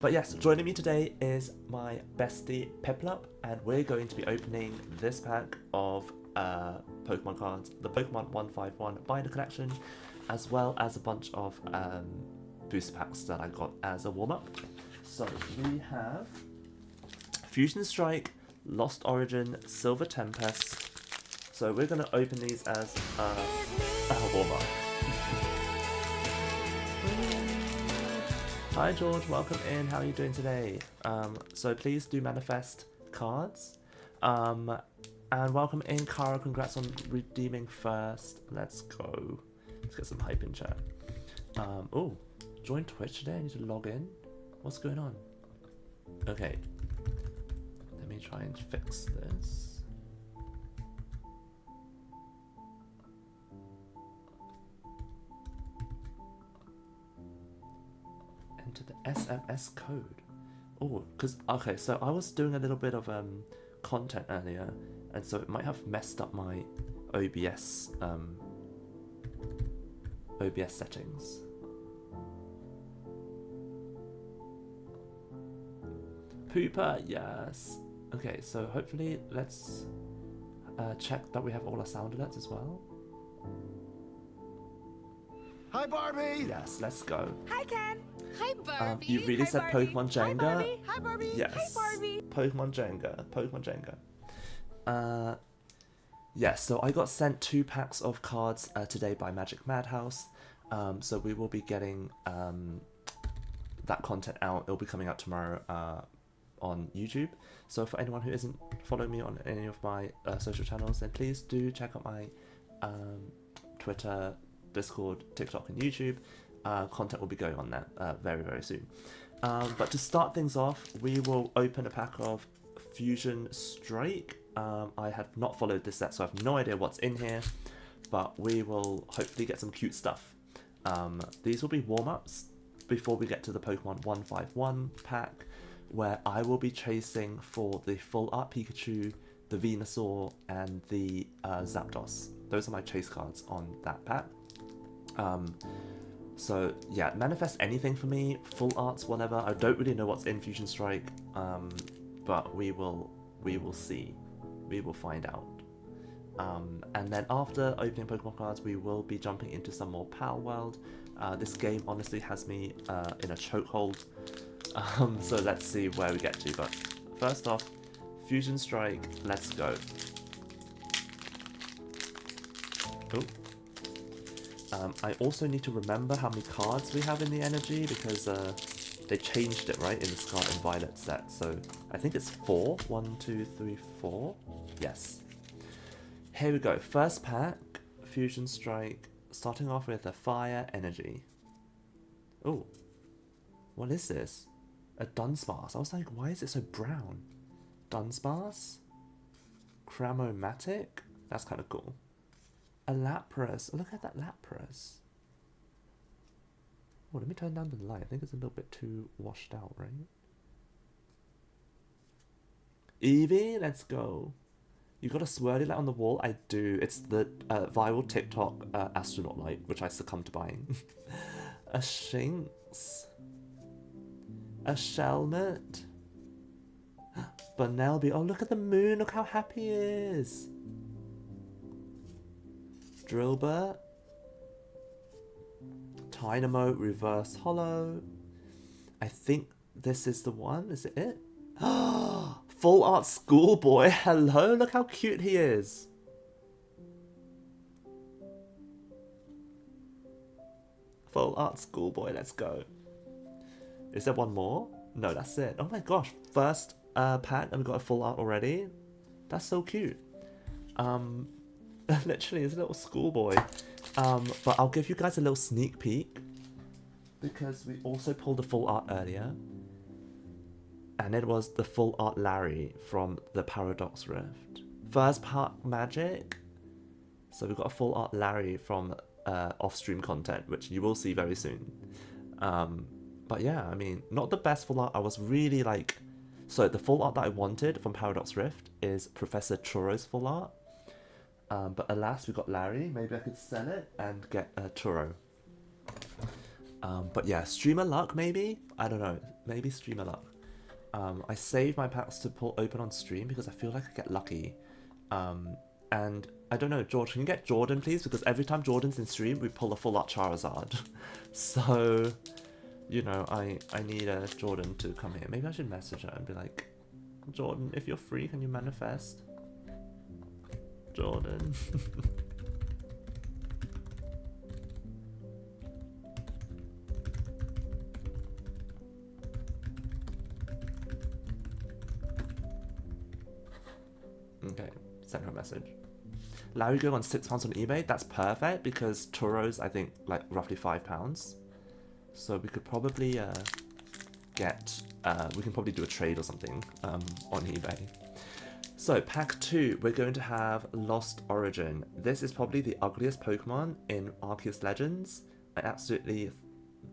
But yes, joining me today is my bestie Piplup, and we're going to be opening this pack of Pokemon cards, the Pokemon 151 Binder Collection, as well as a bunch of booster packs that I got as a warm-up. So we have Fusion Strike, Lost Origin, Silver Tempest. So we're going to open these as a warm-up. Hi George, welcome in. How are you doing today? So please do manifest cards. And welcome in, Kara. Congrats on redeeming first. Let's go. Let's get some hype in chat. Oh, join Twitch today. I need to log in. What's going on? Okay. Let me try and fix this. Enter the SMS code. Oh, because, okay, so I was doing a little bit of content earlier, and so it might have messed up my OBS OBS settings. Pooper, yes. Okay, so hopefully let's check that we have all our sound alerts as well. Hi, Barbie! Yes, let's go. Hi, Ken. Hi, Barbie. You really Hi, said Barbie. Pokemon Hi, Jenga? Barbie. Hi, Barbie. Yes. Hi, Barbie. Pokemon Jenga. Pokemon Jenga. Yes, so I got sent 2 packs of cards today by Magic Madhouse. So we will be getting that content out. It'll be coming out tomorrow on YouTube. So for anyone who isn't following me on any of my social channels, then please do check out my Twitter, Discord, TikTok, and YouTube. Content will be going on there very, very soon. But to start things off, we will open a pack of Fusion Strike. I have not followed this set, so I have no idea what's in here, but we will hopefully get some cute stuff. These will be warm-ups before we get to the Pokemon 151 pack, where I will be chasing for the Full Art Pikachu, the Venusaur, and the Zapdos. Those are my chase cards on that pack. So yeah, manifest anything for me, full arts, whatever. I don't really know what's in Fusion Strike, but we will see. We will find out. And then after opening Pokemon cards, we will be jumping into some more Pal World. This game honestly has me in a chokehold. So let's see where we get to. But first off, Fusion Strike, let's go. Oh. I also need to remember how many cards we have in the energy, because they changed it, right, in the Scarlet and Violet set. So I think it's 4. 1, 2, 3, 4. Yes. Here we go. First pack, Fusion Strike, starting off with a Fire Energy. Oh, what is this? A Dunsparce. I was like, why is it so brown? Dunsparce? Cramomatic? That's kind of cool. A Lapras. Look at that Lapras. Oh, let me turn down the light. I think it's a little bit too washed out, right? Eevee, let's go. You got a swirly light on the wall? I do. It's the viral TikTok astronaut light, which I succumbed to buying. A Shinx. A Shelmet. Bunnelby. Oh, look at the moon. Look how happy he is. Drillbur, Dynamo, Reverse Hollow. I think this is the one. Is it it? Full Art Schoolboy. Hello, look how cute he is. Full Art Schoolboy, let's go. Is there one more? No, that's it. Oh my gosh, first pack and we got a full art already. That's so cute. Literally, it's a little schoolboy. But I'll give you guys a little sneak peek, because we also pulled a full art earlier, and it was the full art Larry from the Paradox Rift. First part magic. So we've got a full art Larry from off-stream content, which you will see very soon. But yeah, I mean, not the best full art. I was really like... So the full art that I wanted from Paradox Rift is Professor Churro's full art. But alas, we got Larry. Maybe I could sell it and get Churro. But yeah, streamer luck maybe? I don't know. Maybe streamer luck. I save my packs to pull open on stream because I feel like I get lucky. And I don't know, George, can you get Jordan please? Because every time Jordan's in stream, we pull a full art Charizard. So, you know, I need Jordan to come here. Maybe I should message her and be like, Jordan, if you're free, can you manifest? Jordan. Okay, send her a message. Larry going on £6 on eBay, that's perfect because Turo's I think like roughly £5. So we could probably get, we can probably do a trade or something on eBay. So pack 2, we're going to have Lost Origin. This is probably the ugliest Pokemon in Arceus Legends. I absolutely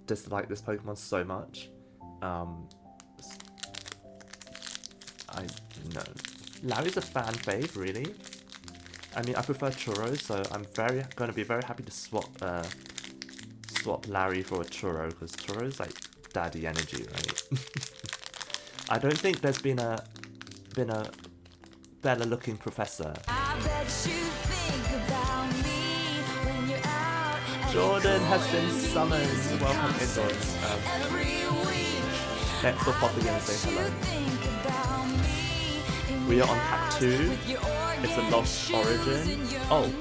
dislike this Pokemon so much. I know. Larry's a fan fave, really. I mean, I prefer Churro, so I'm going to be very happy to swap Larry for a Churro, because Churro's like daddy energy, right? I don't think there's been a better looking professor. I bet you think about me when you're out and Jordan has been summoned. Welcome indoors. Next we'll pop in and say hello. We are on pack 2. It's a Lost Origin. Oh.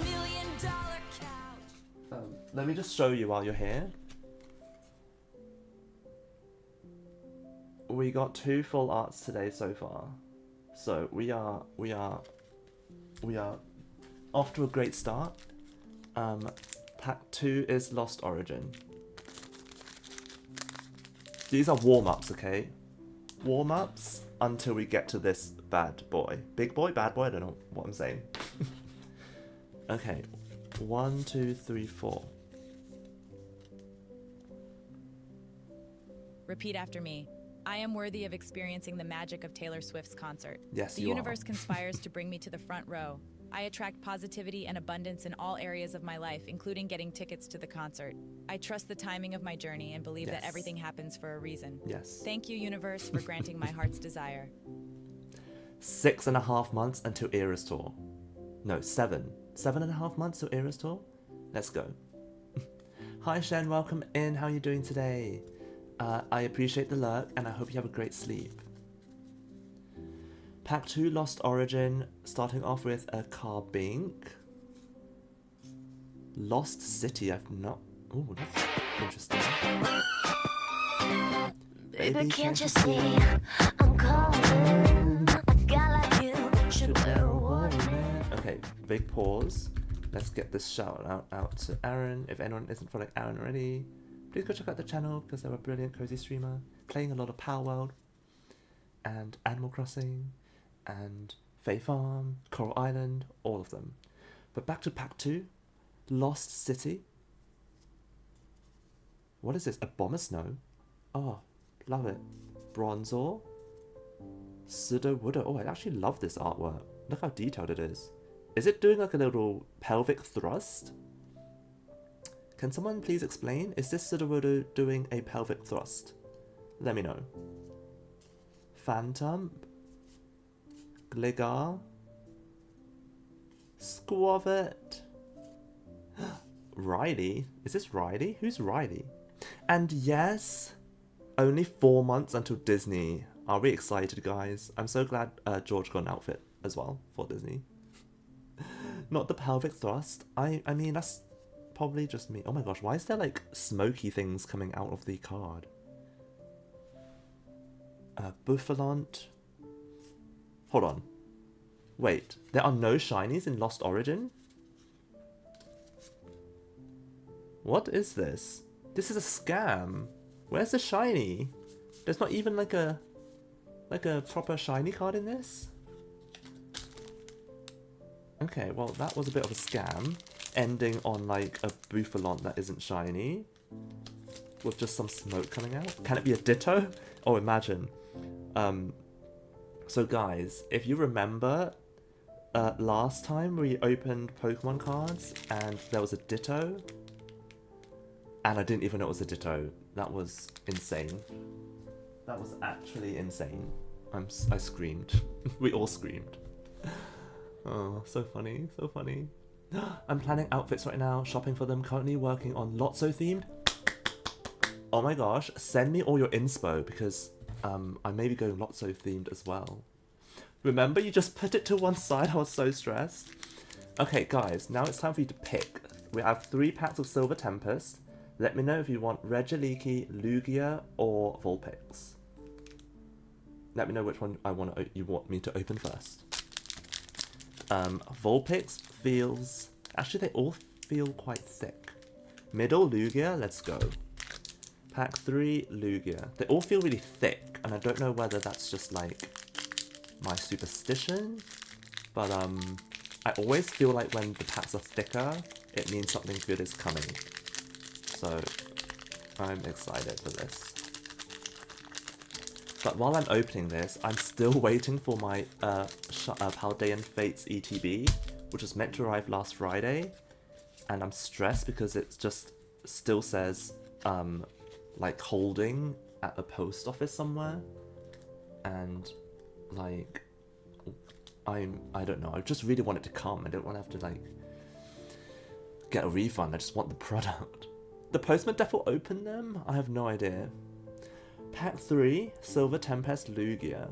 Let me just show you while you're here. We got 2 full arts today so far. So we are off to a great start. Pack 2 is Lost Origin. These are warm-ups, okay? Warm-ups until we get to this bad boy. Big boy? Bad boy? I don't know what I'm saying. Okay. 1, 2, 3, 4. Repeat after me. I am worthy of experiencing the magic of Taylor Swift's concert. Yes, the you universe are. conspires to bring me to the front row. I attract positivity and abundance in all areas of my life, including getting tickets to the concert. I trust the timing of my journey and believe that Yes. everything happens for a reason. Yes. Thank you, universe, for granting my heart's desire. 6.5 months until Era's Tour. No, 7. 7.5 months till Era's Tour? Let's go. Hi Shen, welcome in. How are you doing today? I appreciate the lurk and I hope you have a great sleep. Pack 2 Lost Origin, starting off with a Carbink. Lost City, I've not... Oh, that's interesting. Baby, can't you see I'm calling? A guy like you should wear a warning. Okay, big pause. Let's get this shout out to Aaron. If anyone isn't following Aaron already, please go check out the channel because they're a brilliant cozy streamer playing a lot of Power World and Animal Crossing and Fae Farm, Coral Island, all of them. But back to pack 2, Lost City. What is this? A Abomasnow? Oh, love it. Bronzor. Sudowoodo. Oh, I actually love this artwork. Look how detailed it is. Is it doing like a little pelvic thrust? Can someone please explain? Is this Sudowoodo doing a pelvic thrust? Let me know. Phantom. Gligar. Squavit. Riley. Is this Riley? Who's Riley? And yes, only 4 months until Disney. Are we excited, guys? I'm so glad George got an outfit as well for Disney. Not the pelvic thrust. I mean, that's probably just me. Oh my gosh, why is there like smoky things coming out of the card? Buffalont. Hold on. Wait, there are no shinies in Lost Origin? What is this? This is a scam. Where's the shiny? There's not even like a proper shiny card in this? Okay, well that was a bit of a scam. Ending on like a Buffalont that isn't shiny. With just some smoke coming out. Can it be a Ditto? Oh, imagine. So guys, if you remember, last time we opened Pokemon cards and there was a Ditto. And I didn't even know it was a Ditto. That was insane. That was actually insane. I screamed. We all screamed. Oh, so funny, so funny. I'm planning outfits right now, shopping for them, currently working on Lotso themed. Oh my gosh, send me all your inspo because I may be going Lotso themed as well. Remember, you just put it to one side, I was so stressed. Okay guys, now it's time for you to pick. We have 3 packs of Silver Tempest. Let me know if you want Regieleki, Lugia, or Vulpix. Let me know which one you want me to open first. Vulpix feels... Actually, they all feel quite thick. Middle, Lugia, let's go. Pack 3, Lugia. They all feel really thick, and I don't know whether that's just like my superstition, but I always feel like when the packs are thicker, it means something good is coming. So I'm excited for this. But while I'm opening this, I'm still waiting for my Paldean Fates ETB, which was meant to arrive last Friday, and I'm stressed because it just still says like holding at the post office somewhere, and like I don't know, I just really want it to come. I don't want to have to like get a refund. I just want the product. The postman def will open them? I have no idea. Pack 3, Silver Tempest Lugia.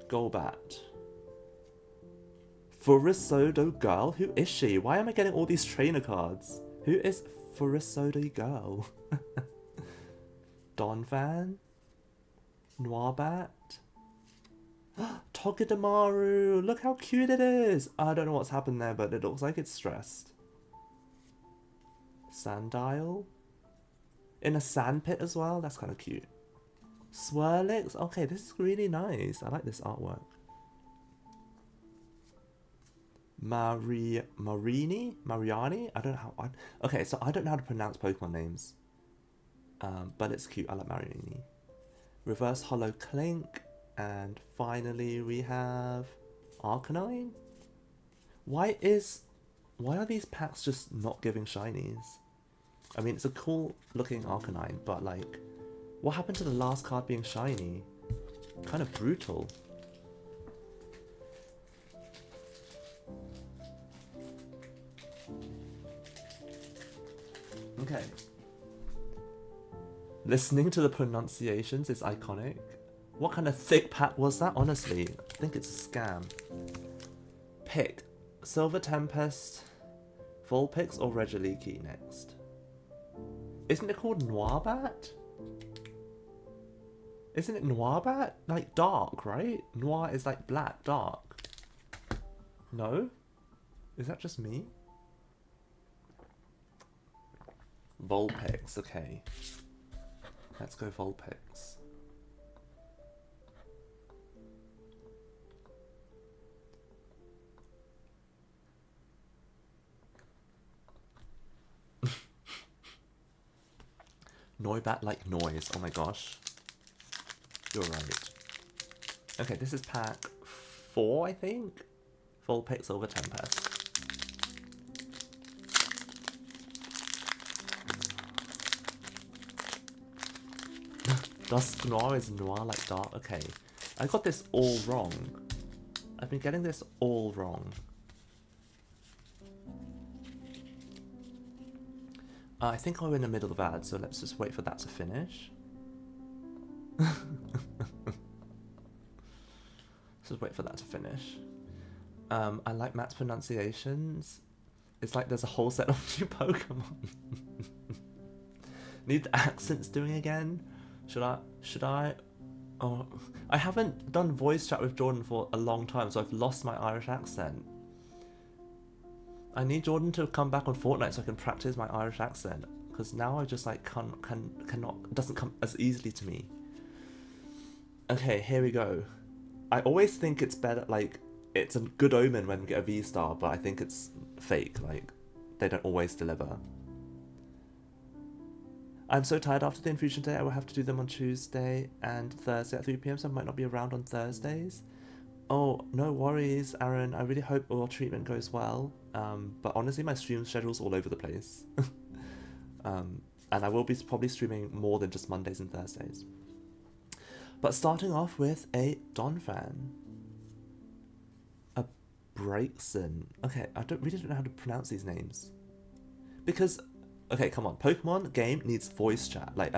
Golbat. Furisodo Girl? Who is she? Why am I getting all these trainer cards? Who is Furisodo Girl? Donphan? Noirbat? Togedemaru! Look how cute it is! I don't know what's happened there, but it looks like it's stressed. Sandile? In a sandpit as well? That's kind of cute. Swirlix? Okay, this is really nice. I like this artwork. Mariani? I don't know how... Okay, so I don't know how to pronounce Pokemon names. But it's cute. I like Mariani. Reverse Hollow Clink. And finally we have Arcanine? Why are these packs just not giving shinies? I mean, it's a cool looking Arcanine, but like, what happened to the last card being shiny? Kind of brutal. Okay. Listening to the pronunciations is iconic. What kind of thick pack was that, honestly? I think it's a scam. Pick Silver Tempest, Vulpix, or Regieleki next. Isn't it called Noirbat? Isn't it Noirbat? Like dark, right? Noir is like black, dark. No? Is that just me? Vulpix, okay. Let's go Vulpix. Noibat like noise. Oh my gosh. You're right. Okay, this is pack 4, I think. Vulpix, Silver Tempest. Dusk Noir is noir like dark. Okay. I got this all wrong. I've been getting this all wrong. I think we're in the middle of ads, so let's just wait for that to finish. Just wait for that to finish. I like Matt's pronunciations. It's like there's a whole set of new Pokemon. Need the accents doing again? Should I? Oh, I haven't done voice chat with Jordan for a long time, so I've lost my Irish accent. I need Jordan to come back on Fortnite so I can practice my Irish accent, because now I just like cannot, it doesn't come as easily to me. Okay, here we go. I always think it's better, like, it's a good omen when we get a V-Star, but I think it's fake, like, they don't always deliver. I'm so tired after the infusion day, I will have to do them on Tuesday and Thursday at 3 PM, so I might not be around on Thursdays. Oh, no worries, Aaron. I really hope all treatment goes well. But honestly, my stream schedule's all over the place. And I will be probably streaming more than just Mondays and Thursdays. But starting off with a Donphan. A Braixen. Okay, I really don't know how to pronounce these names. Because, okay, come on. Pokemon game needs voice chat, like,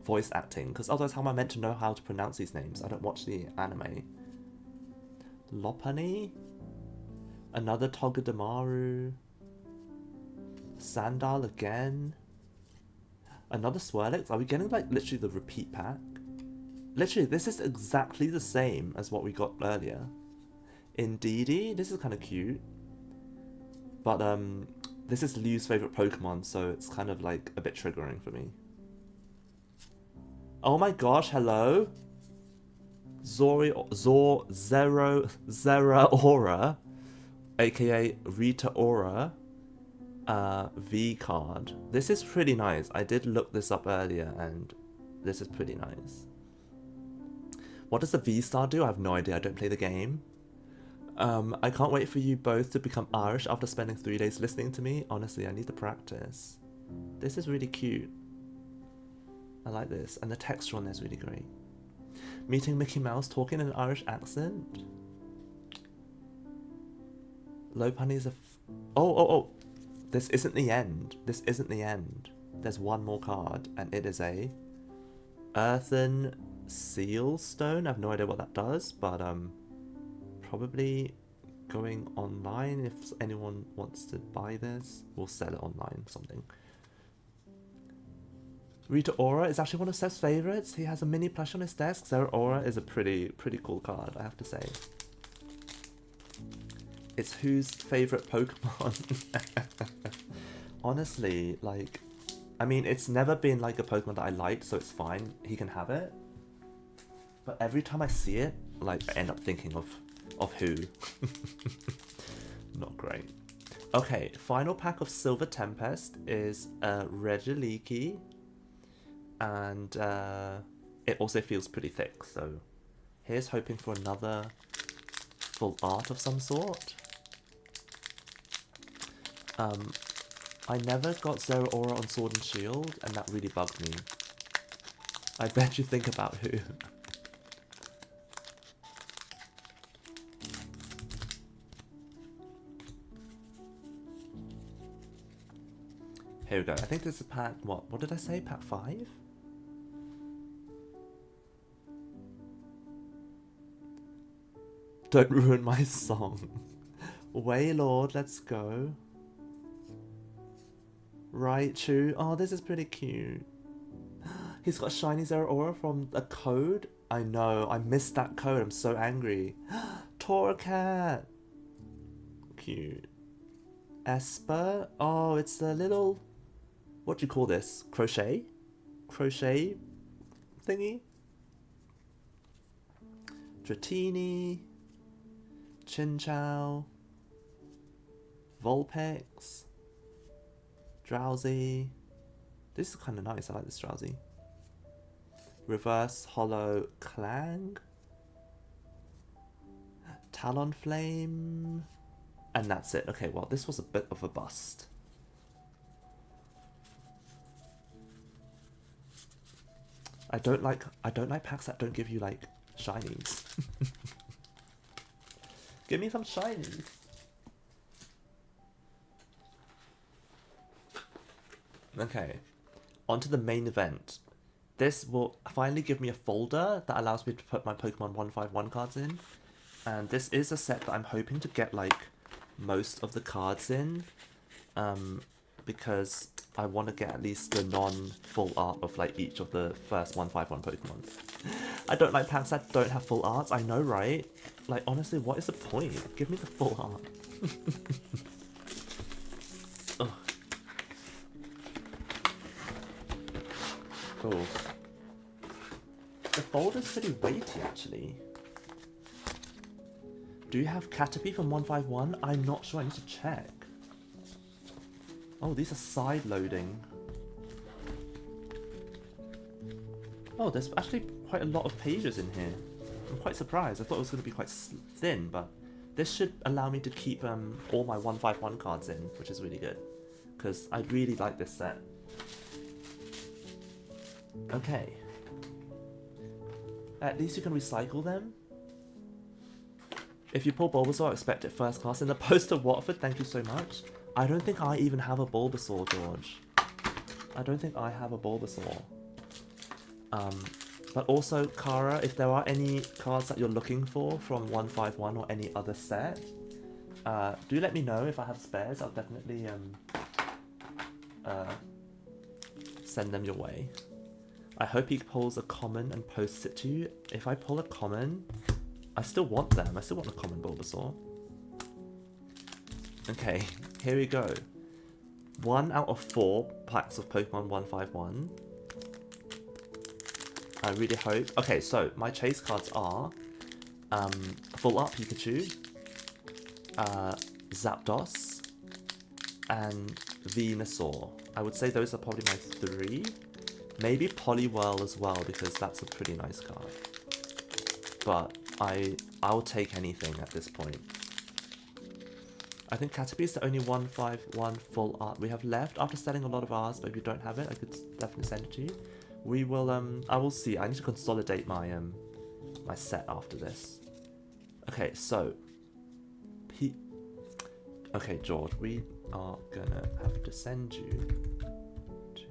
voice acting. Because otherwise how am I meant to know how to pronounce these names? I don't watch the anime. Lopunny? Another Togedemaru? Sandal again? Another Swirlix? Are we getting, like, literally the repeat pack? Literally, this is exactly the same as what we got earlier. Indeedee, this is kind of cute. But, this is Liu's favourite Pokemon, so it's kind of, like, a bit triggering for me. Oh my gosh, hello? Zeraora, aka Rita Ora. V card. This is pretty nice. I did look this up earlier and this is pretty nice. What does the V-Star do? I have no idea. I don't play the game. I can't wait for you both to become Irish after spending 3 days listening to me. Honestly, I need to practice. This is really cute. I like this. And the texture on this is really great. Meeting Mickey Mouse talking in an Irish accent. Lopunny's a... Oh. This isn't the end. This isn't the end. There's one more card, and it is a Earthen Seal Stone. I have no idea what that does, but probably going online if anyone wants to buy this. We'll sell it online or something. Rita Ora is actually one of Seth's favourites. He has a mini plush on his desk. Zeraora is a pretty cool card, I have to say. It's whose favourite Pokemon? Honestly, like, I mean, it's never been like a Pokemon that I liked, so it's fine. He can have it. But every time I see it, like, I end up thinking of who. Not great. Okay, final pack of Silver Tempest is Regieleki. And it also feels pretty thick, so here's hoping for another full art of some sort. I never got Zeraora on Sword and Shield, and that really bugged me. I bet you think about who. Here we go. I think this is pack, what did I say? Pack 5? Don't ruin my song. Wailord, let's go. Raichu. Oh, this is pretty cute. He's got a shiny Zeraora from a code. I know, I missed that code. I'm so angry. Torracat. Cute. Esper. Oh, it's the little... What do you call this? Crochet? Crochet thingy? Dratini. Chinchou. Vulpix. Drowsy. This is kind of nice. I like this Drowsy. Reverse Hollow Clang. Talonflame. And that's it. Okay, well, this was a bit of a bust. I don't like packs that don't give you, like, shinies. Give me some shinies. Okay, on to the main event. This will finally give me a folder that allows me to put my Pokemon 151 cards in. And this is a set that I'm hoping to get, like, most of the cards in. Because I want to get at least the non-full art of, like, each of the first 151 Pokemon. I don't like packs that don't have full arts, I know, right? Like, honestly, what is the point? Give me the full art. Ugh. Oh. The folder's pretty weighty, actually. Do you have Caterpie from 151? I'm not sure, I need to check. Oh, these are side-loading. Oh, there's actually quite a lot of pages in here. I'm quite surprised. I thought it was going to be quite thin, but this should allow me to keep all my 151 cards in, which is really good. Because I really like this set. Okay. At least you can recycle them. If you pull Bulbasaur, expect it first class. In the post of Watford, thank you so much. I don't think I even have a Bulbasaur, George. I don't think I have a Bulbasaur. But also, Kara, if there are any cards that you're looking for from 151 or any other set, do let me know if I have spares. I'll definitely send them your way. I hope he pulls a common and posts it to you. If I pull a common, I still want them. I still want a common Bulbasaur. Okay, here we go. 1 out of 4 packs of Pokemon 151. I really hope. Okay, so my chase cards are Full Art Pikachu, Zapdos, and Venusaur. I would say those are probably my 3. Maybe Poliwhirl as well, because that's a pretty nice card. But I'll take anything at this point. I think Caterpie is the only 151 full art we have left after selling a lot of ours, but if you don't have it, I could definitely send it to you. We will, I will see. I need to consolidate my, my set after this. Okay, so, okay, George, we are gonna have to send you to...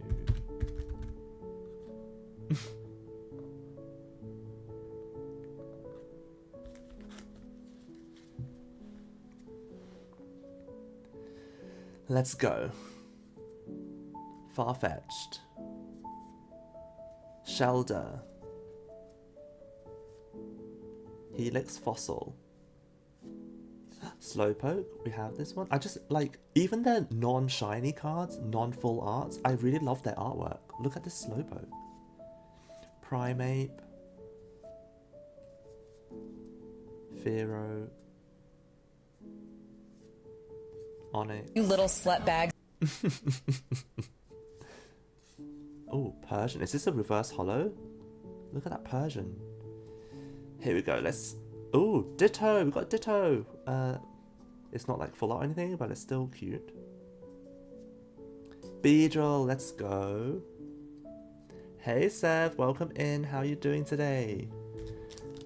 Let's go. Farfetch'd. Shelder. Helix Fossil. Slowpoke, we have this one. I just like, even the non-shiny cards, non-full arts, I really love their artwork. Look at this Slowpoke. Primeape. Fearow. Onyx. You little slut bags. Oh, Persian. Is this a reverse holo? Look at that Persian. Here we go. Let's... Oh, Ditto. We got Ditto. It's not like full art or anything, but it's still cute. Beedrill. Let's go. Hey, Sev. Welcome in. How are you doing today?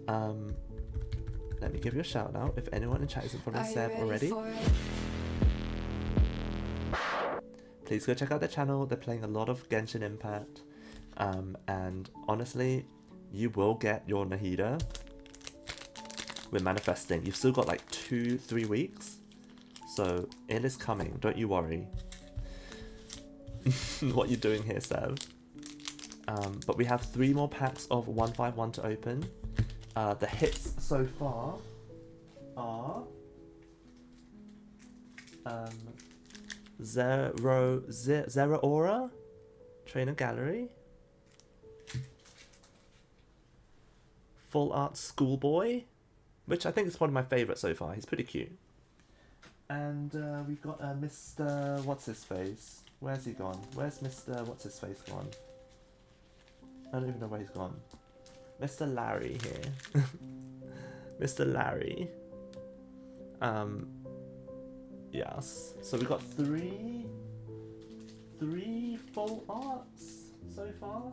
Let me give you a shout out if anyone in chat isn't following Sev already. Please go check out their channel. They're playing a lot of Genshin Impact. And honestly, you will get your Nahida. We're manifesting. You've still got like 2-3 weeks. So it is coming. Don't you worry. What you doing here, Sev? But we have 3 more packs of 151 to open. The hits so far are... Zeraora, Trainer Gallery, Full Art Schoolboy, which I think is one of my favourites so far. He's pretty cute. And we've got Mr. What's-His-Face. Where's he gone? Where's Mr. What's-His-Face gone? I don't even know where he's gone. Mr. Larry here. Mr. Larry. Yes. So we've got 3 full arts so far.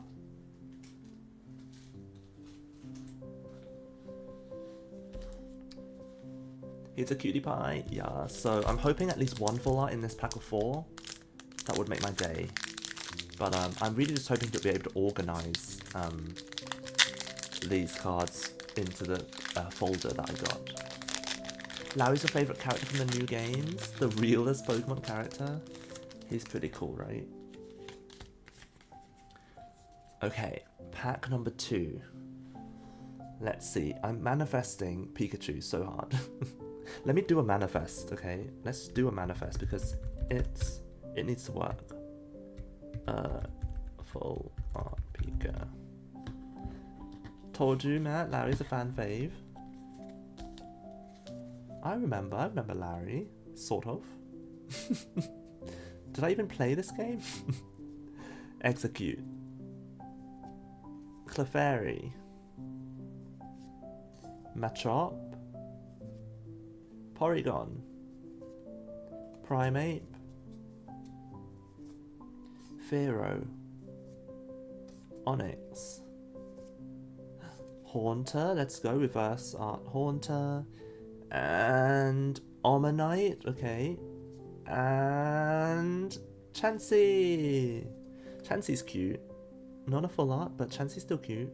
He's a cutie pie. Yeah. So I'm hoping at least 1 full art in this pack of 4. That would make my day. But I'm really just hoping to be able to organize these cards into the folder that I got. Larry's your favourite character from the new games? The realest Pokemon character? He's pretty cool, right? Okay, pack number 2. Let's see. I'm manifesting Pikachu so hard. Let me do a manifest, okay? Let's do a manifest because it needs to work. Full art Pika. Told you, Matt. Larry's a fan fave. I remember Larry, sort of. Did I even play this game? Execute. Clefairy. Machop. Porygon. Primeape. Fearow. Onyx. Haunter, let's go. Reverse art Haunter. And Omanite, okay. And Chansey. Chansey's cute. Not a full art, but Chansey's still cute.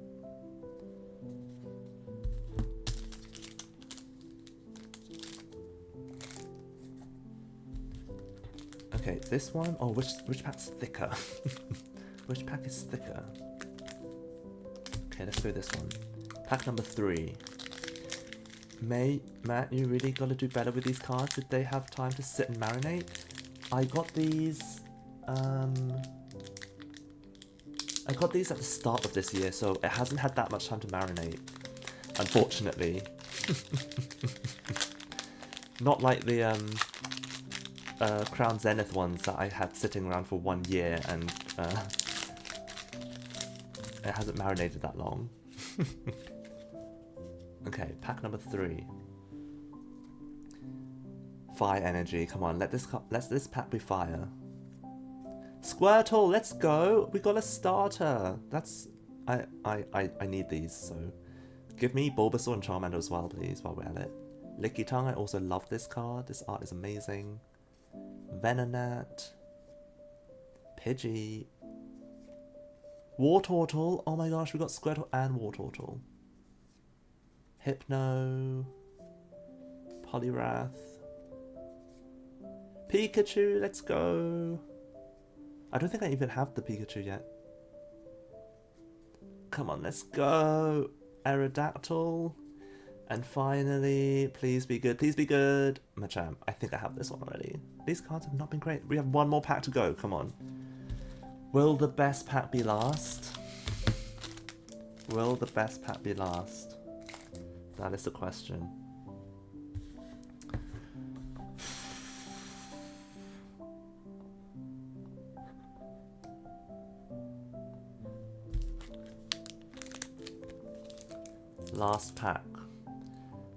Okay, this one. Oh, which pack's thicker? Which pack is thicker? Okay, let's go this one. Pack number 3. Matt, you really gotta do better with these cards. Did they have time to sit and marinate? I got these. I got these at the start of this year, so it hasn't had that much time to marinate. Unfortunately. Not like the Crown Zenith ones that I had sitting around for 1 year and it hasn't marinated that long. Okay, pack number 3. Fire energy. Come on, let this pack be fire. Squirtle, let's go. We got a starter. That's I need these. So give me Bulbasaur and Charmander as well, please, while we're at it. Licky Tongue. I also love this card. This art is amazing. Venonat. Pidgey. Wartortle. Oh my gosh, we got Squirtle and Wartortle. Hypno. Poliwrath. Pikachu, let's go. I don't think I even have the Pikachu yet. Come on, let's go. Aerodactyl. And finally, please be good, please be good. Machamp, I think I have this one already. These cards have not been great. We have one more pack to go, come on. Will the best pack be last? Will the best pack be last? That is the question. Last pack.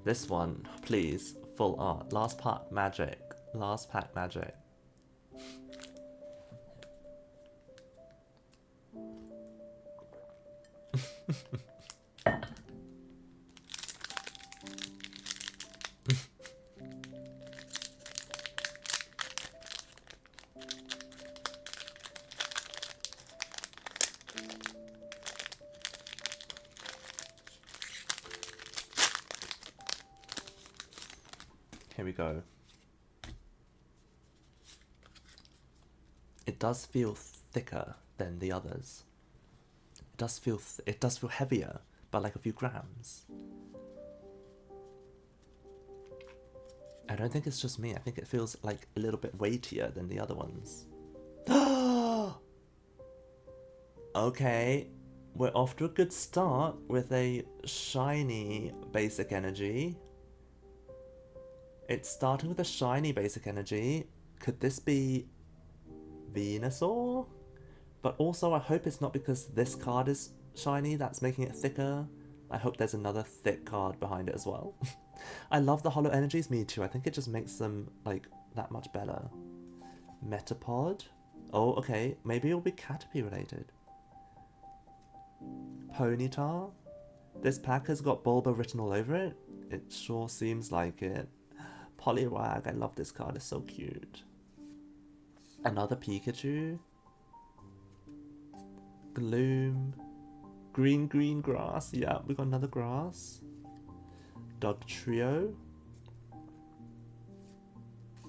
This one, please. Full art. Last pack magic. Last pack magic. Here we go. It does feel thicker than the others. It does feel heavier by like a few grams. I don't think it's just me. I think it feels like a little bit weightier than the other ones. Okay, we're off to a good start with a shiny basic energy. It's starting with a shiny basic energy. Could this be Venusaur? But also I hope it's not because this card is shiny that's making it thicker. I hope there's another thick card behind it as well. I love the holo energies, me too. I think it just makes them like that much better. Metapod. Oh, okay. Maybe it'll be Caterpie related. Ponyta. This pack has got Bulba written all over it. It sure seems like it. Poliwag, I love this card, it's so cute. Another Pikachu. Gloom. Green grass, yeah, we got another grass. Dugtrio.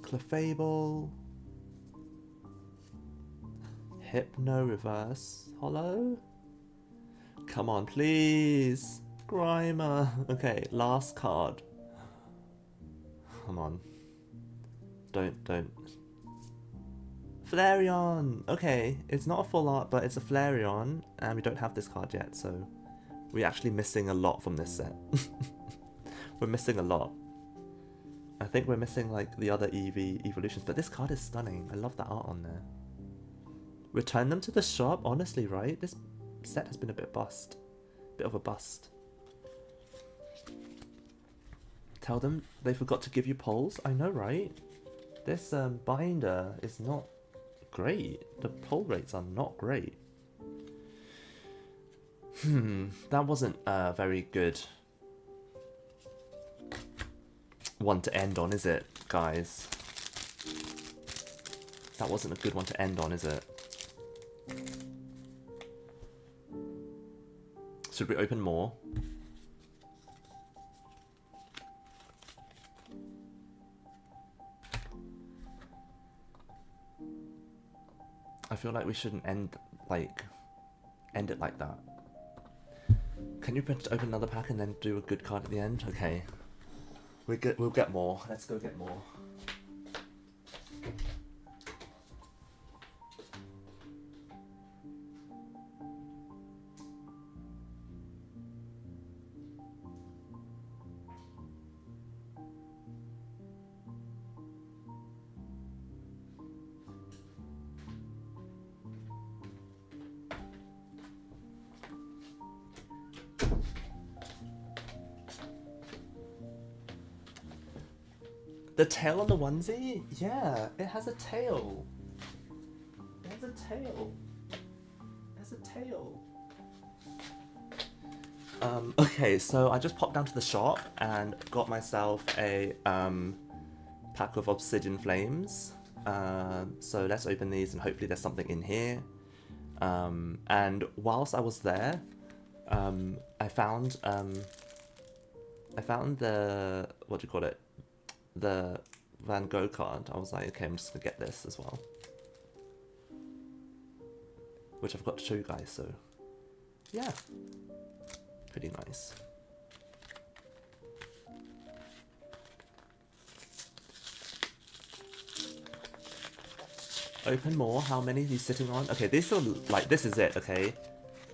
Clefable. Hypno reverse holo. Come on, please. Grimer. Okay, last card. Come on. Don't. Flareon! Okay, it's not a full art, but it's a Flareon, and we don't have this card yet, so we're actually missing a lot from this set. We're missing a lot. I think we're missing, like, the other Eevee evolutions, but this card is stunning. I love the art on there. Return them to the shop? Honestly, right? This set has been a bit bust. Bit of a bust. Tell them they forgot to give you polls? I know, right? This binder is not great. The poll rates are not great. That wasn't a very good one to end on, is it, guys? That wasn't a good one to end on, is it? Should we open more? I feel like we shouldn't end it like that. Can you open another pack and then do a good card at the end? Okay. We'll get more. Let's go get more. The tail on the onesie? Yeah, it has a tail. It has a tail. It has a tail. Okay, so I just popped down to the shop and got myself a pack of Obsidian Flames. So let's open these and hopefully there's something in here. And whilst I was there, I found the, what do you call it? The Van Gogh card. I was like, okay, I'm just gonna get this as well. Which I've got to show you guys, so yeah. Pretty nice. Open more. How many are you sitting on? Okay, this is it, okay?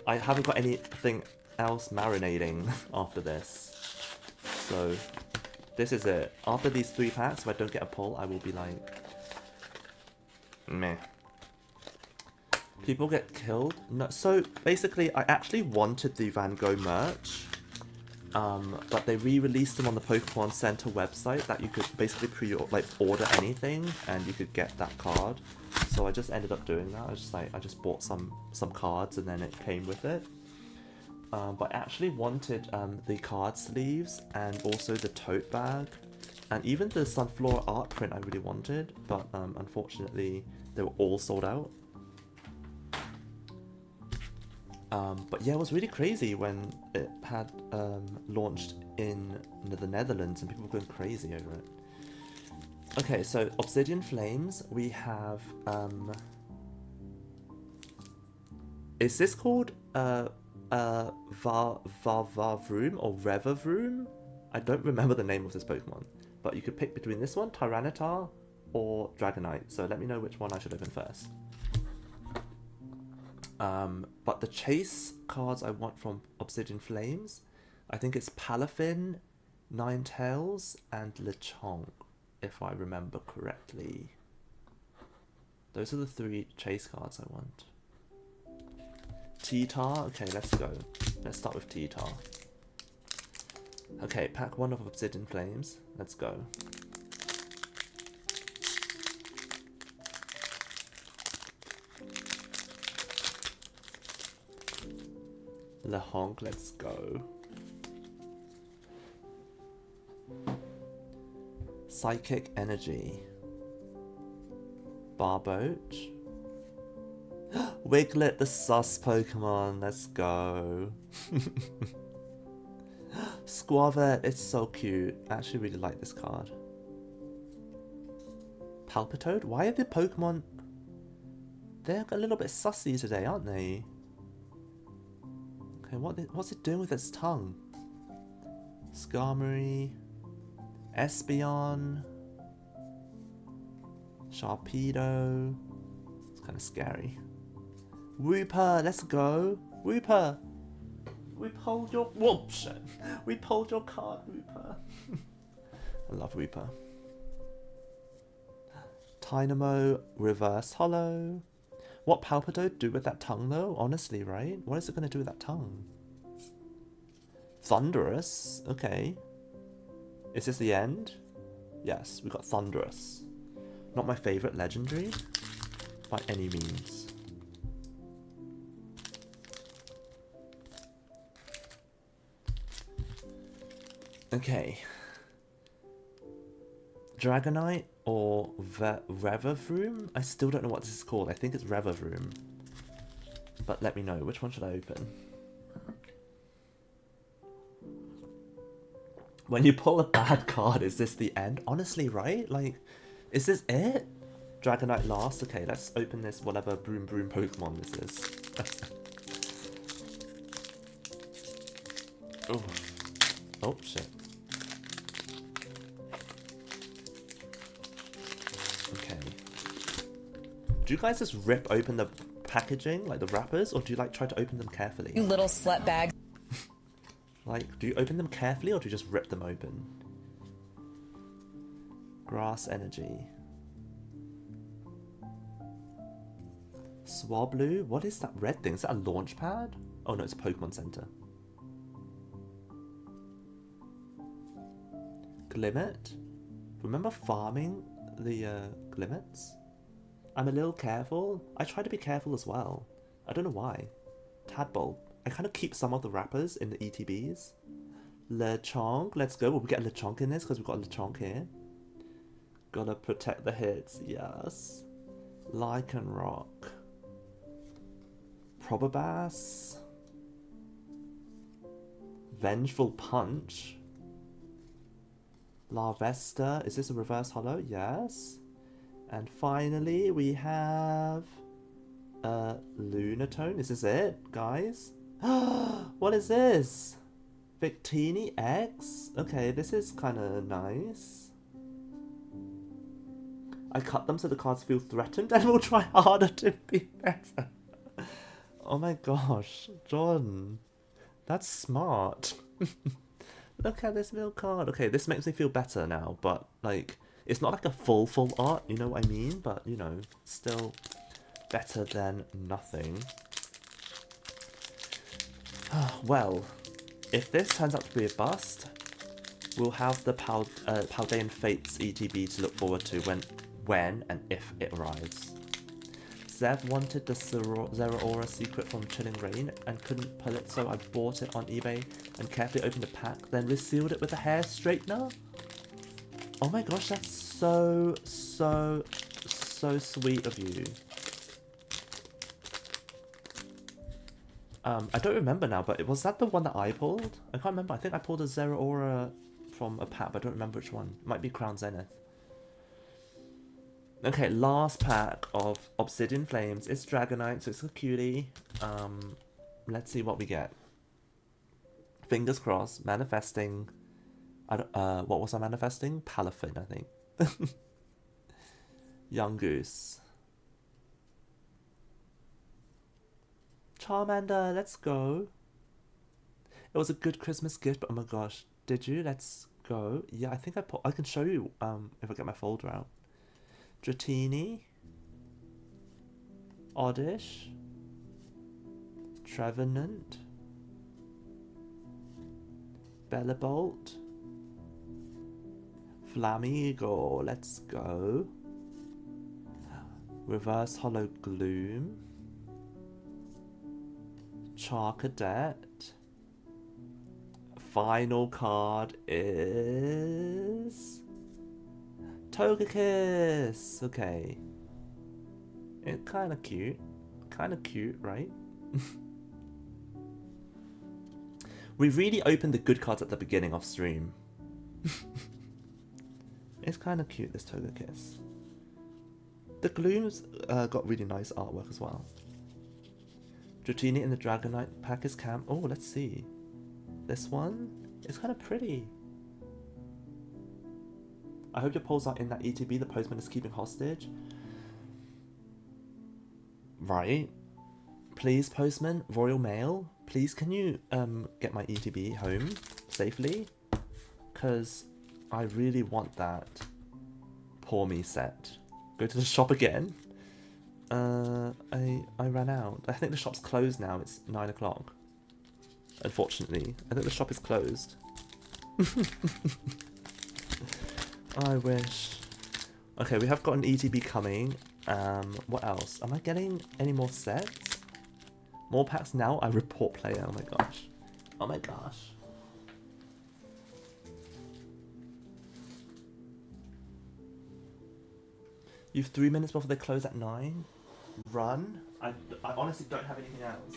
I haven't got anything else marinating after this. So this is it. After these 3 packs, if I don't get a pull, I will be like, meh. People get killed? No. So basically, I actually wanted the Van Gogh merch, but they re-released them on the Pokemon Center website that you could basically order anything and you could get that card. So I just ended up doing that. I just bought some cards and then it came with it. But I actually wanted the card sleeves and also the tote bag and even the Sunflora art print I really wanted, but unfortunately they were all sold out. But yeah, it was really crazy when it had launched in the Netherlands and people were going crazy over it. Okay, so Obsidian Flames, we have is this called Varvavroom or Revavroom? I don't remember the name of this Pokemon, but you could pick between this one, Tyranitar, or Dragonite, so let me know which one I should open first. But the chase cards I want from Obsidian Flames, I think it's Palafin, Ninetales, and Lechonk, if I remember correctly. Those are the 3 chase cards I want. T-Tar, okay, let's go. Let's start with T-Tar. Okay, pack 1 of Obsidian Flames. Let's go. Lechonk, let's go. Psychic Energy. Barboach. Wiglet, the sus Pokemon, let's go. Squavet, it's so cute. I actually really like this card. Palpitoad? Why are the Pokemon... They're a little bit sussy today, aren't they? Okay, what's it doing with its tongue? Skarmory. Espeon. Sharpedo. It's kind of scary. Wooper, let's go. Wooper. We pulled your... Whoop, shit. We pulled your card, Wooper. I love Wooper. Tynamo, Reverse Hollow. What Palpitoad do with that tongue, though? Honestly, right? What is it going to do with that tongue? Thunderous. Okay. Is this the end? Yes, we got Thunderous. Not my favourite legendary, by any means. Okay. Dragonite or Revavroom? I still don't know what this is called. I think it's Revavroom. But let me know. Which one should I open? When you pull a bad card, is this the end? Honestly, right? Like, is this it? Dragonite last? Okay, let's open this whatever Broom Broom Pokemon this is. Oh. Oh, shit. Okay. Do you guys just rip open the packaging, like the wrappers, or do you like try to open them carefully? You little slut bag. Like, do you open them carefully or do you just rip them open? Grass Energy. Swablu? What is that red thing? Is that a launch pad? Oh no, it's a Pokemon Center. Glimmet? Remember farming the Glimmets? I'm a little careful. I try to be careful as well. I don't know why. Tadbulb. I kind of keep some of the wrappers in the ETBs. Lechonk, let's go. Will we get a Lechonk in this? Because we've got a Lechonk here. Gotta protect the hits, yes. Lycanroc. Probopass. Vengeful Punch. Larvesta. Is this a reverse holo? Yes. And finally, we have... Lunatone. Is this it, guys? What is this? Victini X? Okay, this is kind of nice. I cut them so the cards feel threatened and will try harder to be better. Oh my gosh, Jordan. That's smart. Look at this little card. Okay, this makes me feel better now, but like, it's not like a full art, you know what I mean? But, you know, still better than nothing. Well, if this turns out to be a bust, we'll have the Paldean Fates ETB to look forward to when and if it arrives. Zev wanted the Zeraora secret from Chilling Reign and couldn't pull it, so I bought it on eBay and carefully opened the pack, then resealed it with a hair straightener. Oh my gosh, that's so sweet of you. I don't remember now, but was that the one that I pulled? I can't remember. I think I pulled a Zeraora from a pack, but I don't remember which one. It might be Crown Zenith. Okay, last pack of Obsidian Flames. It's Dragonite, so it's a cutie. Let's see what we get. Fingers crossed. Manifesting. What was I manifesting? Palafin, I think. Young Goose. Charmander, let's go. It was a good Christmas gift, but oh my gosh, did you? Let's go. Yeah, I think I can show you if I get my folder out. Dratini. Oddish. Trevenant. Bellabolt. Flamigo, let's go. Reverse Hollow Gloom. Charcadet. Final card is Togekiss. Okay. It's kind of cute. Kind of cute, right? We really opened the good cards at the beginning of stream. It's kind of cute, this Togekiss. The Glooms got really nice artwork as well. Dratini in the Dragonite pack is Cam. Oh, let's see. This one is kind of pretty. I hope your polls are in that ETB the postman is keeping hostage. Right. Please, postman, Royal Mail. Please, can you get my ETB home safely? Because I really want that Poor Me set. Go to the shop again. I ran out. I think the shop's closed now. It's 9 o'clock. Unfortunately, I think the shop is closed. I wish. Okay, we have got an ETB coming. What else? Am I getting any more sets? More packs now? I report player. Oh my gosh. Oh my gosh. You've 3 minutes before they close at 9. Run. I honestly don't have anything else.